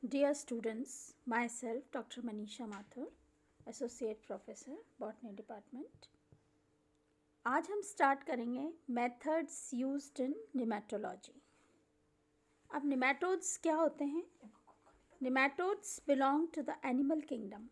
Dear students, myself Dr. Manisha Mathur, Associate Professor, Botany Department. आज हम start करेंगे methods used in निमेटोलॉजी. अब nematodes क्या होते हैं? Nematodes belong to the animal kingdom.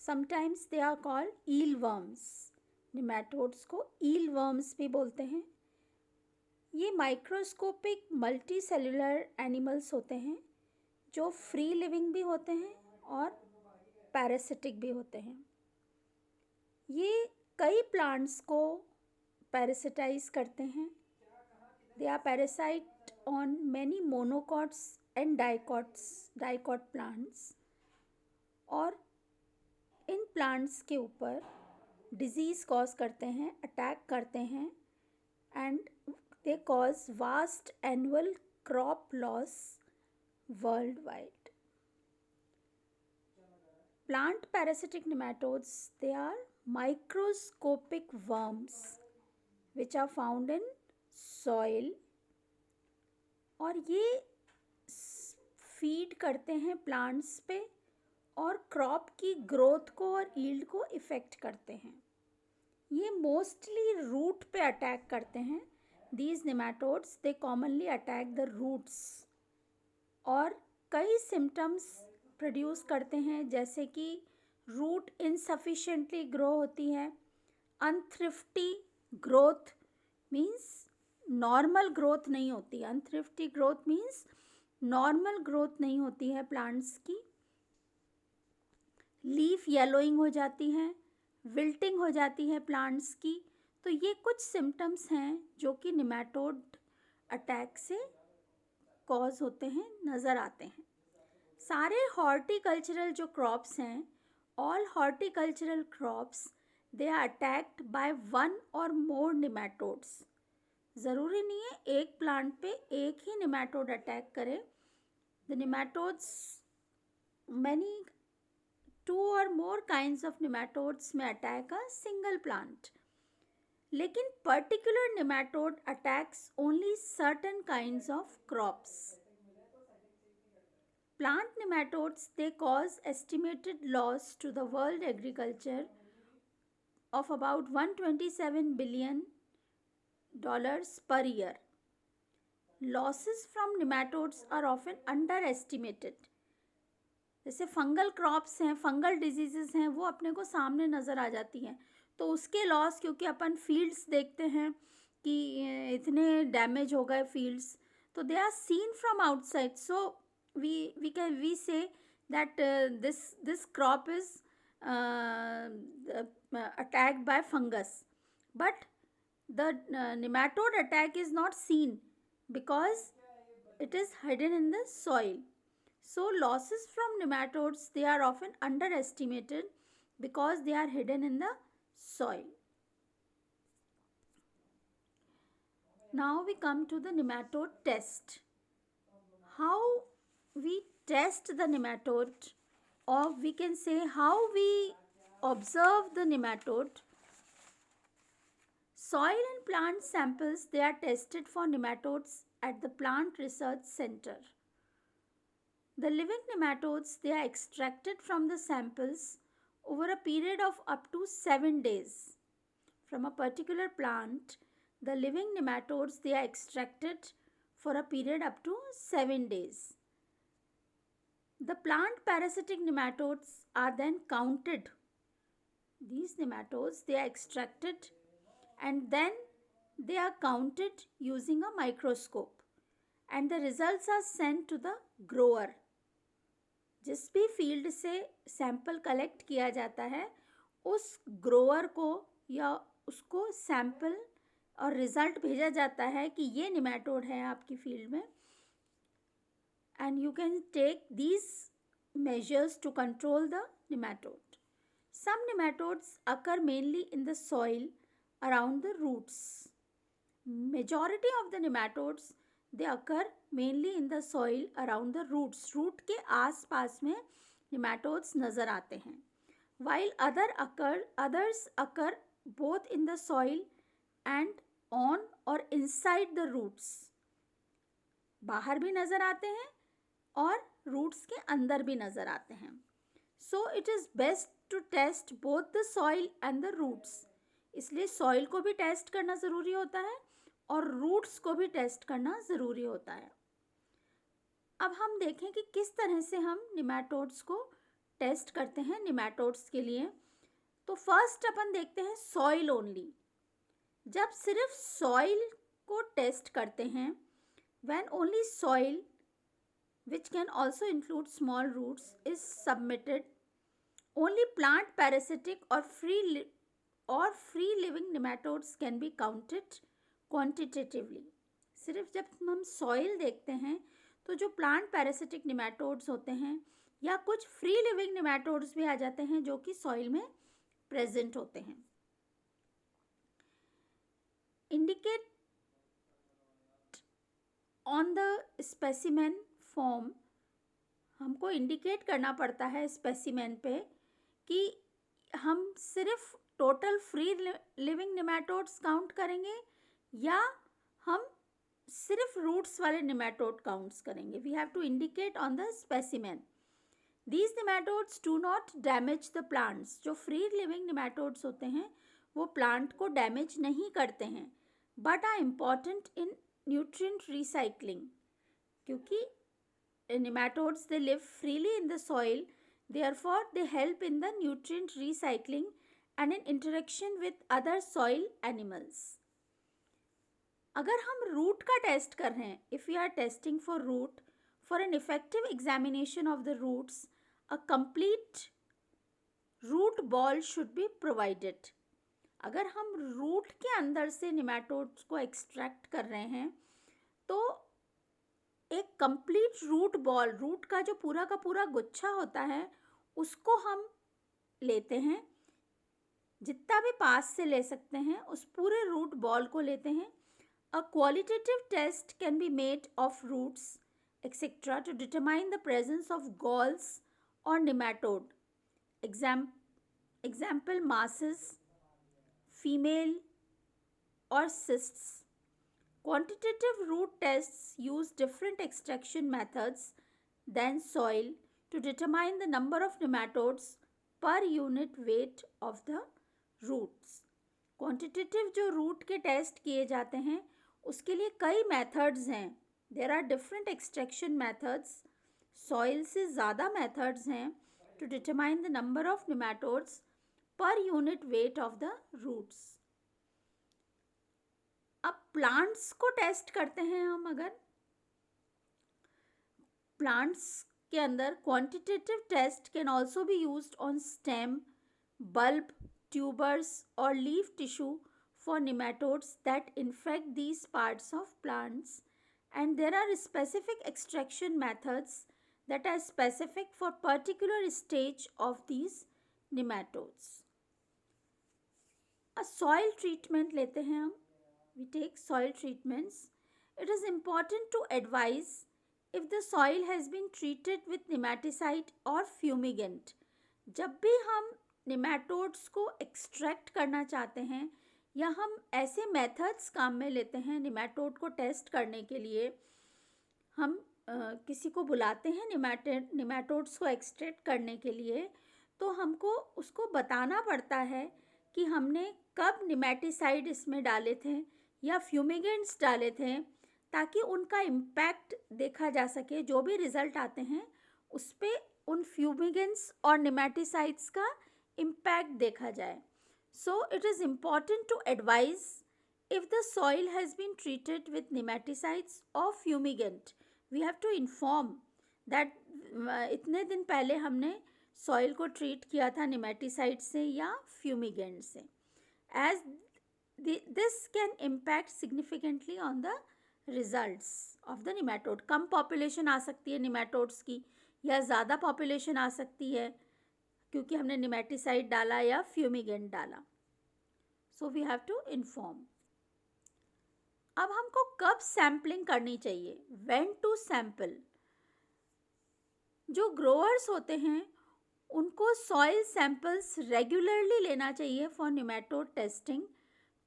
Sometimes they are called eel worms. Nematodes को eel worms भी बोलते हैं. ये माइक्रोस्कोपिक मल्टी सेलुलर एनिमल्स होते हैं जो फ्री लिविंग भी होते हैं और पैरासिटिक भी होते हैं. ये कई प्लांट्स को पैरासिटाइज करते हैं. They are parasite on many monocots and dicot plants. और इन प्लांट्स के ऊपर डिजीज़ कॉज करते हैं, अटैक करते हैं, and they cause vast annual crop loss worldwide. Plant parasitic nematodes, they are microscopic worms which are found in soil, और ये फीड करते हैं प्लांट्स पे और क्रॉप की ग्रोथ को और यील्ड को इफ़ेक्ट करते हैं. ये मोस्टली रूट पे अटैक करते हैं. These nematodes, they commonly attack the roots और कई सिम्टम्स प्रोड्यूस करते हैं, जैसे कि रूट इनसफिशिएंटली ग्रो होती है, अनथ्रिफ्टी ग्रोथ मीन्स नॉर्मल ग्रोथ नहीं होती. अनथ्रिफ्टी ग्रोथ मीन्स नॉर्मल ग्रोथ नहीं होती है प्लांट्स की. लीफ येलोइंग हो जाती है, विल्टिंग हो जाती है प्लांट्स की. तो ये कुछ सिम्टम्स हैं जो कि निमेटोड अटैक से कॉज होते हैं, नज़र आते हैं. सारे हॉर्टिकल्चरल जो क्रॉप्स हैं, all horticultural crops, they are attacked by one और मोर निमेटोड्स. ज़रूरी नहीं है एक प्लांट पे एक ही निमेटोड अटैक करे. The nematodes, many 2 or more kinds of nematodes may attack a single plant. लेकिन particular nematode attacks only certain kinds of crops. Plant nematodes, they cause estimated loss to the world agriculture of about $127 billion per year. Losses from nematodes are often underestimated. जैसे fungal crops हैं, fungal disease हैं, वो अपने को सामने नज़र आ जाती हैं. तो उसके लॉस, क्योंकि अपन फील्ड्स देखते हैं कि इतने डैमेज हो गए फील्ड्स, तो they are seen from outside. So we say that this crop is attacked by fungus, but the nematode attack is not seen because it is hidden in the soil. So losses from nematodes, they are often underestimated because they are hidden in the soil. Now we come to the nematode test. How we test the nematode, or we can say how we observe the nematode. Soil and plant samples, they are tested for nematodes at the Plant Research Center. The living nematodes, they are extracted from the samples over a period of up to 7 days. From a particular plant, the living nematodes, they are extracted for a period up to 7 days. The plant parasitic nematodes are then counted. These nematodes, they are extracted and then they are counted using a microscope, and the results are sent to the grower. जिस भी field से sample collect किया जाता है, उस grower को या उसको सैंपल और रिज़ल्ट भेजा जाता है कि ये निमेटोड है आपकी फील्ड में, and you can take these measures to control the nematode. Some nematodes occur mainly in the soil around the roots. Majority of the nematodes, they occur mainly in the soil around the roots. Root के आस पास में nematodes नज़र आते हैं. While others occur both in the soil and on or inside the roots. बाहर भी नज़र आते हैं और रूट्स के अंदर भी नज़र आते हैं. So it is best to test both the soil and the roots. इसलिए सॉइल को भी टेस्ट करना ज़रूरी होता है और रूट्स को भी टेस्ट करना ज़रूरी होता है. अब हम देखें कि किस तरह से हम निमेटोड्स को टेस्ट करते हैं निमेटोड्स के लिए. तो फर्स्ट अपन देखते हैं सॉइल ओनली. जब सिर्फ सॉइल को टेस्ट करते हैं, when only soil which can also include small roots is submitted, only plant parasitic or free living nematodes can be counted quantitatively. सिर्फ जब हम सॉइल देखते हैं तो जो प्लांट पैरासिटिक निमेटोड्स होते हैं या कुछ फ्री लिविंग निमेटोड्स भी आ जाते हैं जो कि सॉइल में प्रेजेंट होते हैं. Indicate on the specimen form. हमको इंडिकेट करना पड़ता है स्पेसिमेन पे कि हम सिर्फ total free living nematodes count करेंगे या हम सिर्फ रूट्स वाले निमेटोड काउंट्स करेंगे. We have to indicate on the specimen. These nematodes do not damage the plants. जो फ्री लिविंग निमेटोड्स होते हैं वो प्लांट को डैमेज नहीं करते हैं, but are important in nutrient recycling. क्योंकि nematodes they live freely in the soil, therefore they help in the nutrient recycling and in interaction with other soil animals. अगर हम रूट का टेस्ट कर रहे हैं, if we are testing for root, for an effective examination of the roots, a complete root ball should be provided. अगर हम root के अंदर से निमेटोड्स को एक्सट्रैक्ट कर रहे हैं तो एक कंप्लीट रूट बॉल, रूट का जो पूरा का पूरा गुच्छा होता है उसको हम लेते हैं. जितना भी पास से ले सकते हैं उस पूरे रूट बॉल को लेते हैं. A qualitative test can be made of roots एक्सेट्रा to determine the presence of galls और निमेटोड. एग्जाम्पल मासेस, फीमेल और cysts. Quantitative root tests use different extraction methods than soil to determine the number of nematodes per unit weight of the roots. Quantitative जो root के test किए जाते हैं उसके लिए कई methods हैं. There are different extraction methods. Soil से ज़्यादा methods हैं to determine the number of nematodes per unit weight of the roots. अब प्लांट्स को टेस्ट करते हैं हम. अगर प्लांट्स के अंदर quantitative test can also be used on stem, bulb, tubers और leaf tissue for nematodes that infect these parts of plants, and there are specific extraction methods that are specific for particular stage of these nematodes. Soil treatment लेते हैं हम. We take soil treatments. It is important to advise if the soil has been treated with nematicide or fumigant. जब भी हम nematodes को extract करना चाहते हैं या हम ऐसे methods काम में लेते हैं nematode को टेस्ट करने के लिए, हम किसी को बुलाते हैं nematodes को extract करने के लिए, तो हमको उसको बताना पड़ता है कि हमने कब नेमेटिसाइड इसमें डाले थे या फ्यूमिगेंट्स डाले थे, ताकि उनका इम्पैक्ट देखा जा सके. जो भी रिज़ल्ट आते हैं उस पर उन फ्यूमिगेंट्स और नेमेटिसाइड्स का इम्पैक्ट देखा जाए. So it is important to advise if the soil has been treated with nematicides और fumigant. We have to inform that इतने दिन पहले हमने सॉइल को ट्रीट किया था नेमेटिसाइड से या फ्यूमिगेंट से, as this can impact significantly on the results of the nematode. कम पॉपुलेशन आ सकती है निमेटोड्स की या ज़्यादा पॉपुलेशन आ सकती है क्योंकि हमने नेमेटिसाइड डाला या फ्यूमिगेंट डाला. So we have to inform. अब हमको कब सैम्पलिंग करनी चाहिए, व्हेन टू सैम्पल. जो ग्रोअर्स होते हैं उनको सॉइल सैंपल्स रेगुलरली लेना चाहिए for nematode testing,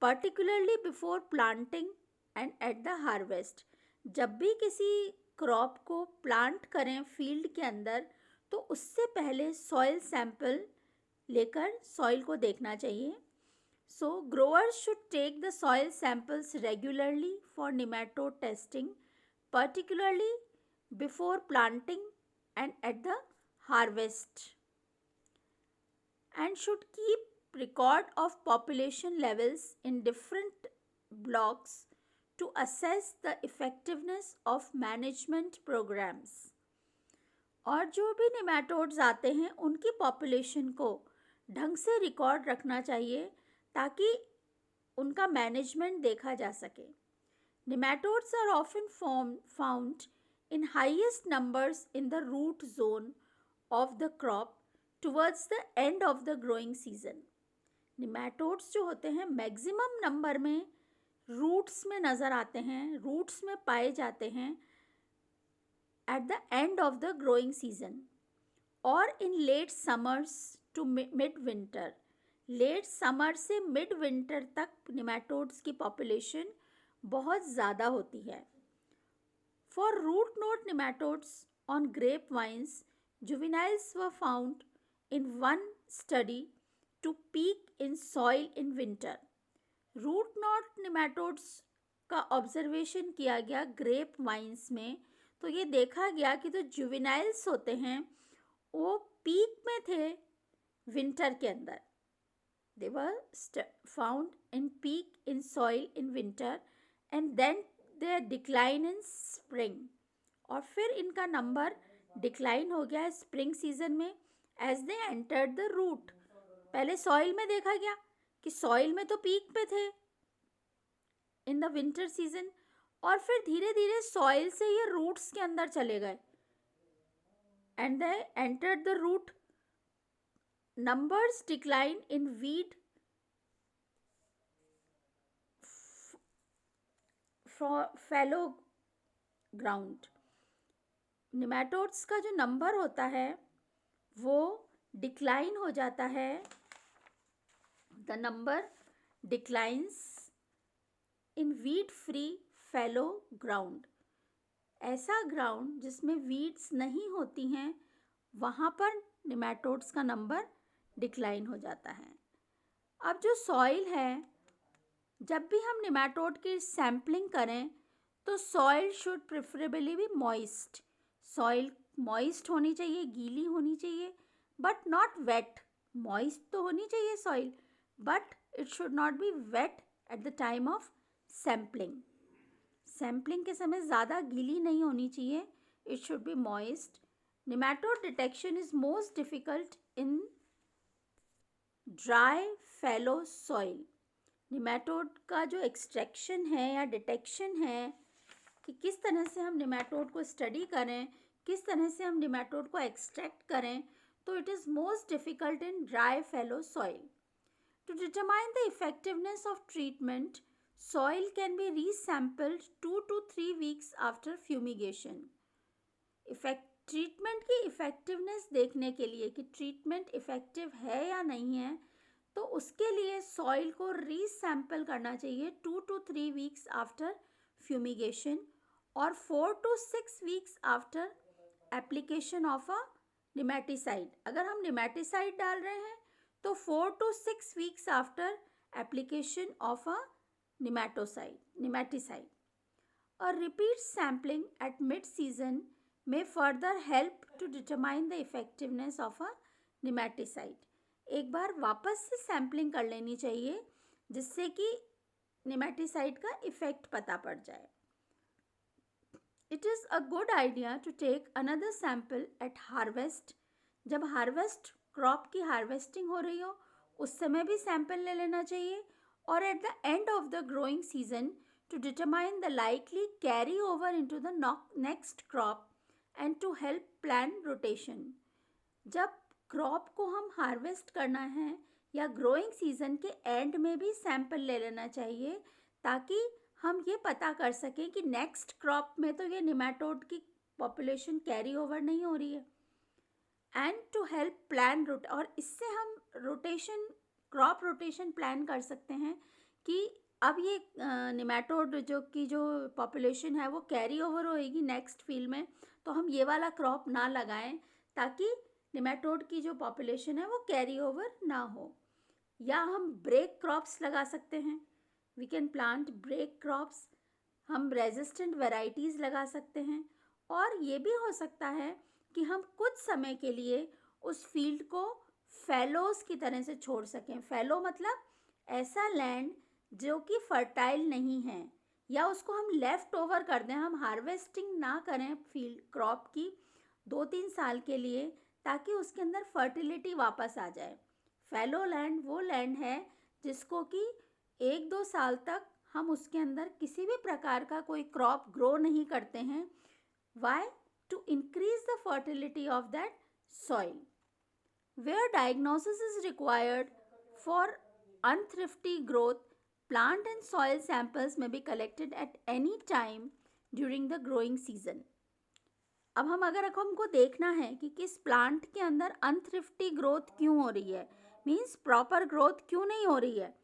particularly before planting and at the harvest. जब भी किसी क्रॉप को प्लांट करें फील्ड के अंदर तो उससे पहले सॉइल सैंपल लेकर सॉइल को देखना चाहिए. So growers should take the soil samples regularly for nematode testing, particularly before planting and at the harvest, and should keep record of population levels in different blocks to assess the effectiveness of management programs. और जो भी nematodes आते हैं उनकी population को ढंग से record रखना चाहिए ताकि उनका मैनेजमेंट देखा जा सके. Nematodes are often found in highest numbers in the root zone of the crop towards the end of the growing season. Nematodes जो होते हैं मैक्सिमम नंबर में रूट्स में नज़र आते हैं, रूट्स में पाए जाते हैं at the end of the growing season or in late summers to mid winter. Late summer से मिड विंटर तक नेमाटोड्स की पॉपुलेशन बहुत ज़्यादा होती है. For root node nematodes on grape vines juveniles were found in one study to peak in soil in winter. Root node nematodes का observation किया गया ग्रेप वाइन्स में, तो ये देखा गया कि जो जुवेनाइल्स होते हैं वो पीक में थे विंटर के अंदर. They were found in peak in soil in winter and then they decline in spring. और फिर इनका नंबर डिक्लाइन हो गया स्प्रिंग सीजन में as they entered the root. पहले सॉइल में देखा गया कि सॉइल में तो पीक पे थे इन द विंटर सीजन, और फिर धीरे धीरे सॉइल से ये रूट्स के अंदर चले गए and they entered the root. Numbers decline in weed fallow ground. Nematodes का जो नंबर होता है वो डिक्लाइन हो जाता है. The number declines in weed free fallow ground. ऐसा ग्राउंड जिसमें वीड्स नहीं होती हैं वहाँ पर नेमाटोड्स का नंबर डिक्लाइन हो जाता है. अब जो सॉइल है, जब भी हम नेमाटोड की सैम्पलिंग करें तो soil should preferably be moist. Soil moist होनी चाहिए, गीली होनी चाहिए, बट नॉट वेट. मॉइस्ट तो होनी चाहिए soil, but it should not be wet at the time of sampling. Sampling के समय ज़्यादा गीली नहीं होनी चाहिए, it should be moist. Nematode detection is most difficult in dry fallow soil. Nematode का जो एक्सट्रैक्शन है या डिटेक्शन है कि किस तरह से हम नेमाटोड को स्टडी करें, किस तरह से हम नेमाटोड को एक्सट्रैक्ट करें, तो it is most difficult in dry fallow soil. To determine the effectiveness of treatment, soil can be resampled 2 to 3 weeks after fumigation. Treatment की इफ़ेक्टिवनेस देखने के लिए कि ट्रीटमेंट इफ़ेक्टिव है या नहीं है, तो उसके लिए सॉइल को रीसैम्पल करना चाहिए 2 to 3 weeks आफ्टर फ्यूमिगेशन और 4 to 6 weeks after application of a nematicide. अगर हम नेमेटिसाइड डाल रहे हैं तो 4 to 6 weeks after application of a nematicide. A repeat sampling at mid-season may further help to determine the effectiveness of a nematicide. एक बार वापस से सैम्पलिंग कर लेनी चाहिए जिससे कि नेमेटिसाइड का इफेक्ट पता पड़ जाए. It is a good idea to take another sample at harvest. जब हार्वेस्ट क्रॉप की हार्वेस्टिंग हो रही हो उस समय भी सैंपल ले लेना चाहिए, or at the end of the growing season to determine the likely carry over into the next crop and to help plan rotation. जब क्रॉप को हम हार्वेस्ट करना है या ग्रोइंग सीजन के एंड में भी सैंपल ले लेना चाहिए ताकि हम ये पता कर सकें कि नेक्स्ट क्रॉप में तो ये नेमाटोड की पॉपुलेशन कैरी ओवर नहीं हो रही है. एंड टू हेल्प प्लान और इससे हम रोटेशन क्रॉप रोटेशन प्लान कर सकते हैं कि अब ये निमेटोड जो पॉपुलेशन है वो कैरी ओवर होएगी नेक्स्ट फील्ड में, तो हम ये वाला क्रॉप ना लगाएं ताकि निमेटोड की जो पॉपुलेशन है वो कैरी ओवर ना हो। या हम ब्रेक क्रॉप्स लगा सकते हैं, we can plant break crops, हम रेजिस्टेंट वेराइटीज़ लगा सकते हैं। और ये भी हो सकता है कि हम कुछ समय के लिए उस फील्ड को फैलोज की तरह से छोड़ सकें। फैलो मतलब ऐसा लैंड जो कि फर्टाइल नहीं है, या उसको हम लेफ़्ट ओवर कर दें, हम हार्वेस्टिंग ना करें फील्ड क्रॉप की 2-3 साल के लिए, ताकि उसके अंदर फर्टिलिटी वापस आ जाए। फैलो लैंड वो लैंड है जिसको कि 1-2 साल तक हम उसके अंदर किसी भी प्रकार का कोई क्रॉप ग्रो नहीं करते हैं। Why? To increase the fertility of that soil. Where diagnosis is required for unthrifty growth, plant and soil samples may be collected at any time during the growing season. अब हमको देखना है कि किस plant के अंदर अनथ्रिफ्टी ग्रोथ क्यों हो रही है, मीन्स प्रॉपर ग्रोथ क्यों नहीं हो रही है,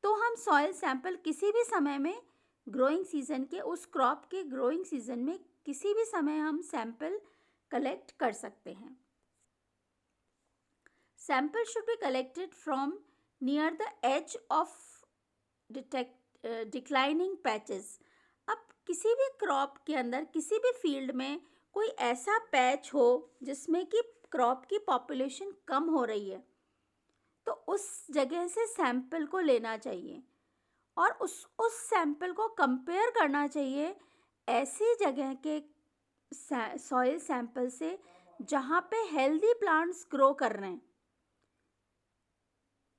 तो हम सॉइल सैंपल किसी भी समय में ग्रोइंग सीजन के, उस क्रॉप के ग्रोइंग सीजन में किसी भी समय हम सैंपल कलेक्ट कर सकते हैं। Sample should be collected from near the edge of declining patches. अब किसी भी क्रॉप के अंदर, किसी भी फील्ड में कोई ऐसा पैच हो जिसमें कि क्रॉप की पॉपुलेशन कम हो रही है, तो उस जगह से सैंपल को लेना चाहिए और उस सैंपल को कंपेयर करना चाहिए ऐसी जगह के सॉइल सैंपल से जहाँ पे हेल्दी प्लांट्स ग्रो कर रहे हैं।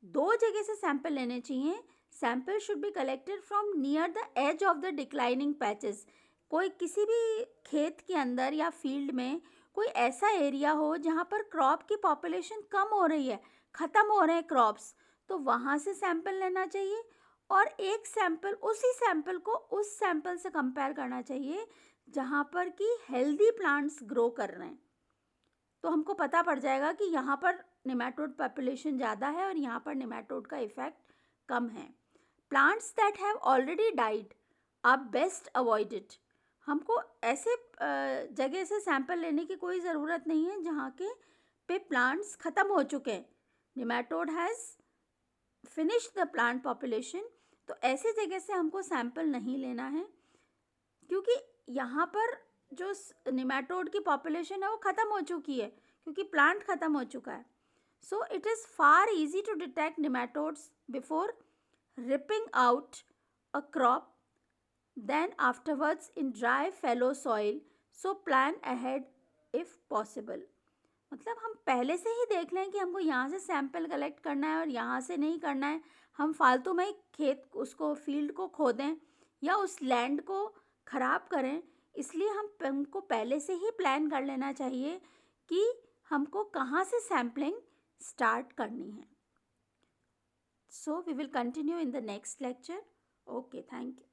2 जगह से सैंपल लेने चाहिए। Sample should be collected from near the edge of the declining patches. कोई किसी भी खेत के अंदर या फील्ड में कोई ऐसा एरिया हो जहाँ पर क्रॉप की पॉपुलेशन कम हो रही है, ख़त्म हो रहे हैं क्रॉप्स, तो वहाँ से सैंपल लेना चाहिए और एक सैंपल, उसी सैंपल को उस सैंपल से कंपेयर करना चाहिए जहाँ पर कि हेल्दी प्लांट्स ग्रो कर रहे हैं। तो हमको पता पड़ जाएगा कि यहाँ पर निमेटोड पॉपुलेशन ज़्यादा है और यहाँ पर निमेटोड का इफ़ेक्ट कम है। Plants that have already died are best avoided. हमको ऐसे जगह से सैंपल लेने की कोई ज़रूरत नहीं है जहाँ के पे प्लांट्स ख़त्म हो चुके हैं, nematode has finish the plant population. तो ऐसी जगह से हमको सैंपल नहीं लेना है, क्योंकि यहाँ पर जो निमेटोड की पॉपुलेशन है वो ख़त्म हो चुकी है, क्योंकि प्लांट ख़त्म हो चुका है। So it is far easy to detect nematodes before ripping out a crop then afterwards in dry fallow soil, so plan ahead if possible। मतलब हम पहले से ही देख लें कि हमको यहाँ से सैंपल कलेक्ट करना है और यहाँ से नहीं करना है, हम फालतू में खेत उसको फील्ड को खोदें या उस लैंड को ख़राब करें। इसलिए हमको पहले से ही प्लान कर लेना चाहिए कि हमको कहाँ से सैम्पलिंग स्टार्ट करनी है। So we will continue in the next lecture. Okay, thank you.